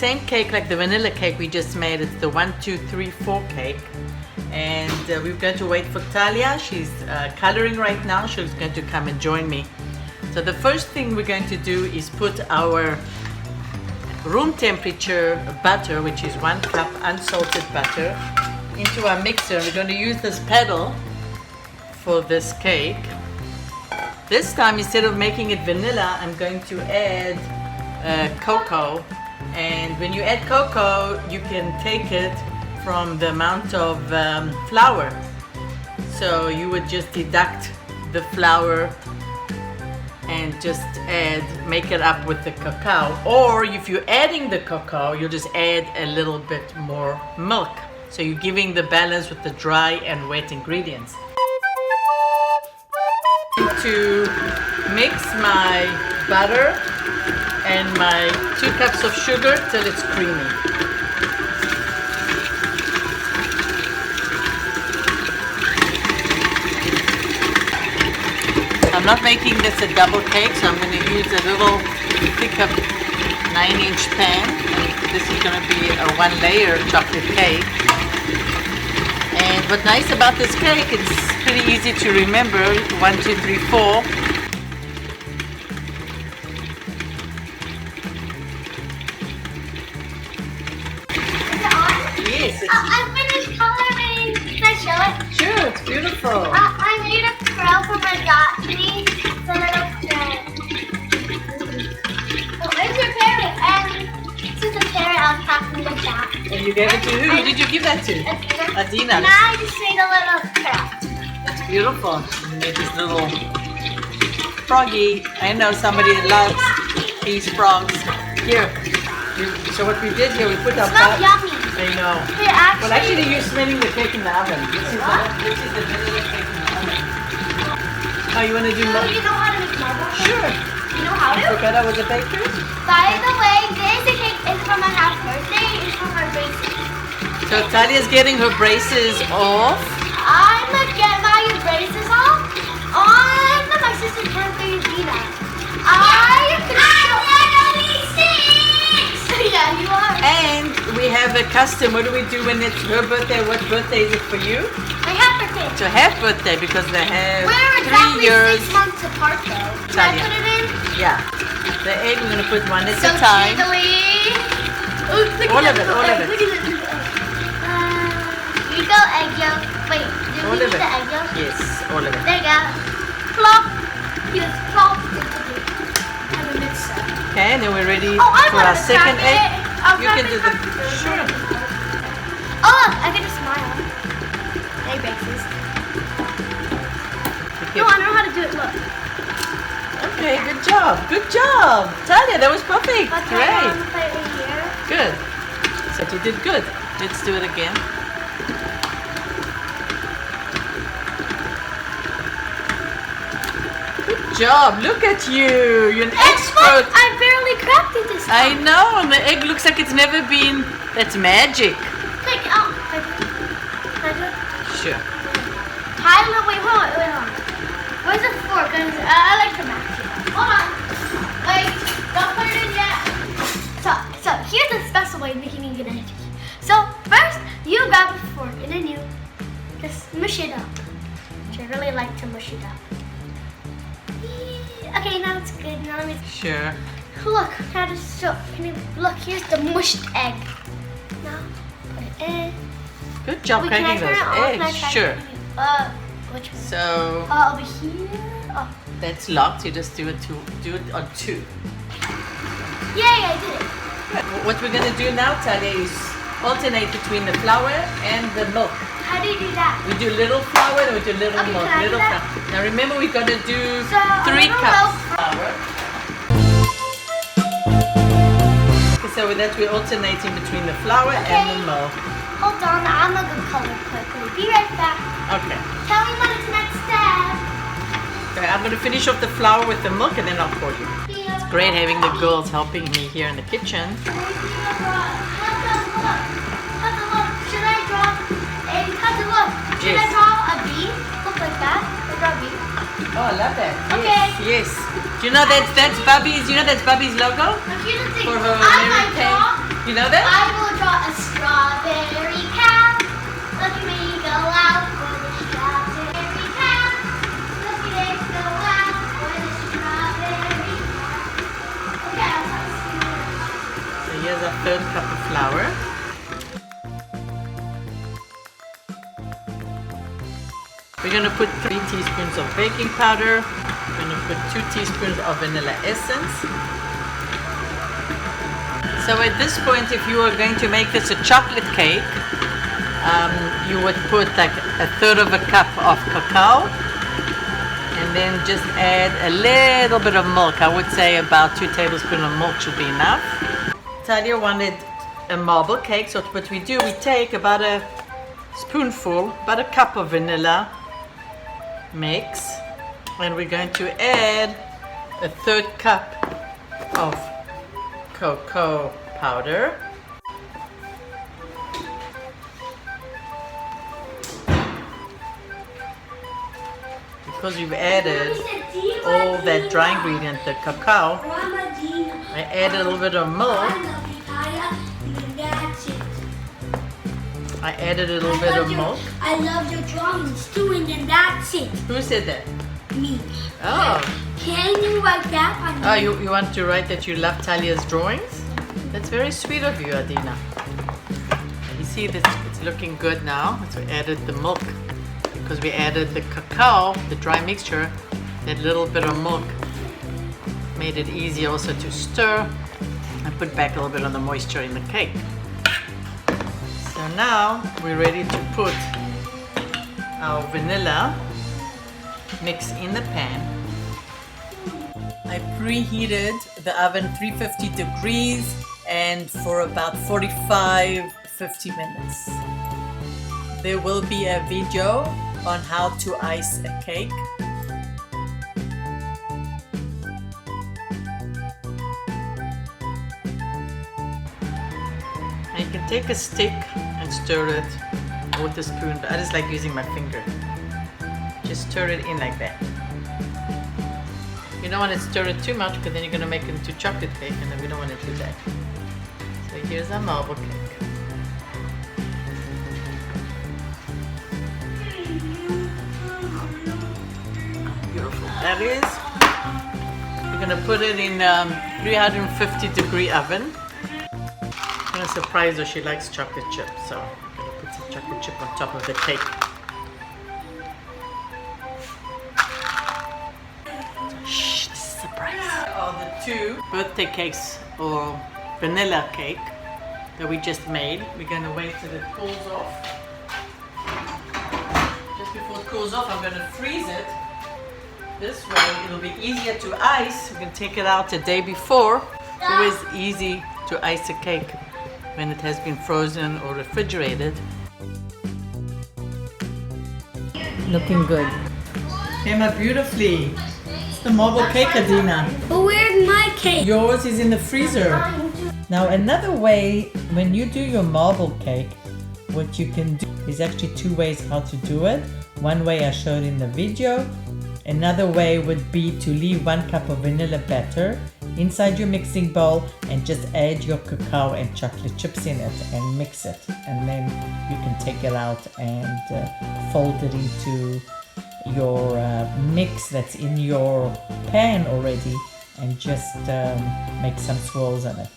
same cake like the vanilla cake we just made. It's the 1, 2, 3, 4 cake. And we're going to wait for Talia. She's coloring right now. She's going to come and join me. So the first thing we're going to do is put our room temperature butter, which is 1 cup unsalted butter, into our mixer. We're going to use this paddle for this cake. This time, instead of making it vanilla, I'm going to add cocoa. And when you add cocoa, you can take it from the amount of flour. So you would just deduct the flour and just make it up with the cacao. Or if you're adding the cacao, you'll just add a little bit more milk. So you're giving the balance with the dry and wet ingredients. To mix my butter and my 2 cups of sugar till it's creamy. I'm not making this a double cake, so I'm going to use a little thicker 9-inch pan. This is going to be a 1-layer chocolate cake. And what's nice about this cake, it's pretty easy to remember. 1, 2, 3, 4. Yes, it's I finished coloring. Can I show it? sure, it's beautiful. I made a swirl for my godly. It's a little parrot. Oh, there's your parrot. And this is a parrot I was talking to that. And you gave it to who? Who did you give that to? Adina. And I just made a little craft. That's beautiful. You made this little froggy. I know somebody that loves these frogs. Here. So what we did here, we put our Smells yummy. I know. Hey, Well, actually, you're smelling the cake in the oven. This is the vanilla cake in the oven. Oh, you want to do So more? you know how to make marble? Sure. You know how I to? forgot I was a baker. By the way, this cake is for my half birthday. It's for my braces. So Talia's getting her braces off. I'm gonna get my braces off on my sister's birthday, Dina. I am gonna show. Yeah, you are. And we have a custom. What do we do when it's her birthday? What birthday is it for you? My half birthday. It's a half birthday because they have We're 3 exactly years. 6 months apart though. Can I Talia. put it in? Yeah. The egg, we're going to put one at So a time. jiggly. Ooh, look All at of that it, all little of egg. it. Look at this. Here you go, egg yolk. Wait, do All we of need it. the egg yolk? Yes, all of it. There you go. Plop. Yes, plop. Have a mixer. Okay, and then we're ready Oh, I for our wanted to second crack egg. it. I'll You crack can it do the... from- Sure. Oh, look, I get a smile. Egg braces. Okay. No, I know how to do it. Look. Okay, good job. Good job. Talia, that was perfect. Let's Great. try it on the plate right here. Good. So you did good. Let's do it again. Good job. Look at you. You're an It's fun. expert. I barely cracked it this I time. know. And the egg looks like it's never been... That's magic. Like, oh, can I do it? Sure. Tyler, wait, hold on. Where's the fork? I like to match it. Hold on. Wait, don't put it in yet. So here's the special way of making it an egg. So first, you grab a fork and then you just mush it up. Which I really like to mush it up. Okay, now it's good. Now let me. Sure. Look, now just show. Can you look? Here's the mushed egg. Now put it in. Good job Wait, can I cracking turn those it on? Can I eggs. try Sure. it? Which one? So Over here. Oh, that's locked. You just do it on 2. yay! I did it. What we're gonna do now, Talia, is alternate between the flour and the milk. How do you do that? We do little flour and we do little Okay, milk. can I do Little that? flour. Now remember, we're gonna do So, 3 a little cups milk. flour. Okay, so with that, we're alternating between the flour and the milk. Hold on, I'm gonna go color quickly. Be right back. Okay. Tell me when it's next step. Okay, I'm gonna finish off the flour with the milk and then I'll pour you. It's great having the girls helping me here in the kitchen. Should I draw a cousin? Look. Should I Yes. draw a bee? Look like that. I draw a bee. Oh, I love that. Okay. Yes. Yes. Do you know that's Bubby's? You know that's Bubby's logo? Now here's the thing. For her I might Mary Kay. draw You know that? I will draw a strawberry cow. Look at me go out for the strawberry cow. Look at it go out for the strawberry cow. Okay, I'll start singing. So here's our third cup of flour. We're going to put 3 teaspoons of baking powder. We're going to put 2 teaspoons of vanilla essence. So at this point, if you are going to make this a chocolate cake, you would put like 1/3 of a cup of cacao and then just add a little bit of milk. I would say about 2 tablespoons of milk should be enough. Talia wanted a marble cake, so what we do, we take about a spoonful, about a cup of vanilla mix, and we're going to add a 1/3 cup of cocoa powder. Because we've added all that dry ingredient, the cacao, I added a little bit of milk. I added a little bit of milk. I love your drawings too, and then that's it. Who said that? Me. Oh. Can you write that on Oh, you want to write that you love Talia's drawings? That's very sweet of you, Adina. You see this, it's looking good now. So we added the milk because we added the cacao, the dry mixture. That little bit of milk made it easy also to stir and put back a little bit of the moisture in the cake. So now we're ready to put our vanilla mix in the pan. I preheated the oven 350 degrees and for about 45-50 minutes. There will be a video on how to ice a cake. And you can take a stick and stir it with a spoon, but I just like using my finger. Just stir it in like that. You don't want to stir it too much because then you're going to make it into chocolate cake, and then we don't want to do that. So here's our marble cake. Beautiful that is. We're going to put it in 350 degree oven. I'm going to surprise her, she likes chocolate chip, so I'm going to put some chocolate chip on top of the cake. Shh, this is a surprise. Are the 2 birthday cakes or vanilla cake that we just made. We're going to wait till it cools off. Just before it cools off, I'm going to freeze it. This way it'll be easier to ice. We can take it out the day before. It's always easy to ice a cake when it has been frozen or refrigerated. Looking good. Came out beautifully. It's the marble cake, Adina. But where's my cake? Yours is in the freezer. Now another way, when you do your marble cake, what you can do is actually 2 ways how to do it. One way I showed in the video. Another way would be to leave 1 cup of vanilla batter inside your mixing bowl and just add your cacao and chocolate chips in it and mix it. And then you can take it out and fold it into your mix that's in your pan already and just make some swirls in it.